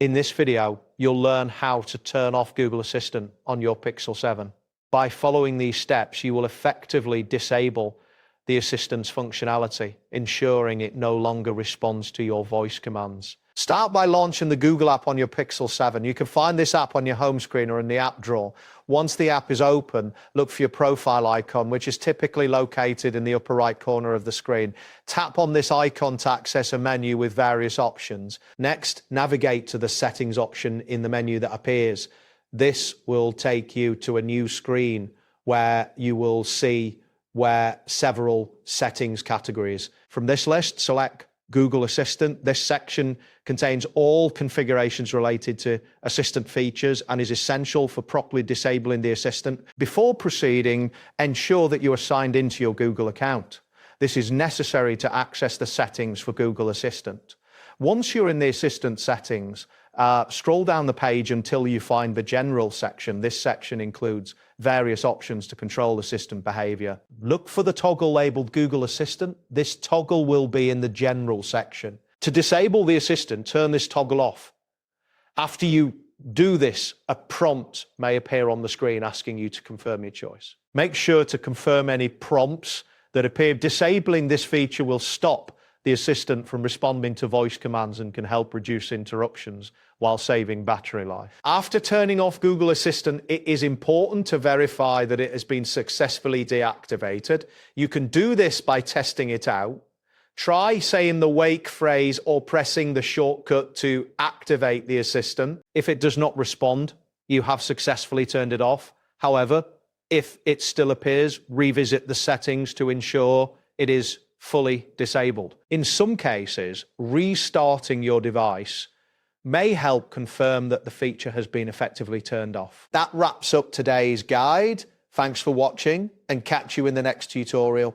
In this video, you'll learn how to turn off Google Assistant on your Pixel 7. By following these steps, you will effectively disable the Assistant's functionality, ensuring it no longer responds to your voice commands. Start by launching the Google app on your Pixel 7. You can find this app on your home screen or in the app drawer. Once the app is open, look for your profile icon, which is typically located in the upper right corner of the screen. Tap on this icon to access a menu with various options. Next, navigate to the settings option in the menu that appears. This will take you to a new screen where you will see several settings categories. From this list, select Google Assistant. This section contains all configurations related to Assistant features and is essential for properly disabling the Assistant. Before proceeding, ensure that you are signed into your Google account. This is necessary to access the settings for Google Assistant. Once you're in the Assistant settings, scroll down the page until you find the General section. This section includes various options to control Assistant behavior. Look for the toggle labeled Google Assistant. This toggle will be in the General section. To disable the Assistant, turn this toggle off. After you do this, a prompt may appear on the screen asking you to confirm your choice. Make sure to confirm any prompts that appear. Disabling this feature will stop the Assistant from responding to voice commands and can help reduce interruptions while saving battery life. After turning off Google Assistant, it is important to verify that it has been successfully deactivated. You can do this by testing it out. Try saying the wake phrase or pressing the shortcut to activate the Assistant. If it does not respond, you have successfully turned it off. However, if it still appears, revisit the settings to ensure it is fully disabled. In some cases, restarting your device may help confirm that the feature has been effectively turned off. That wraps up today's guide. Thanks for watching and catch you in the next tutorial.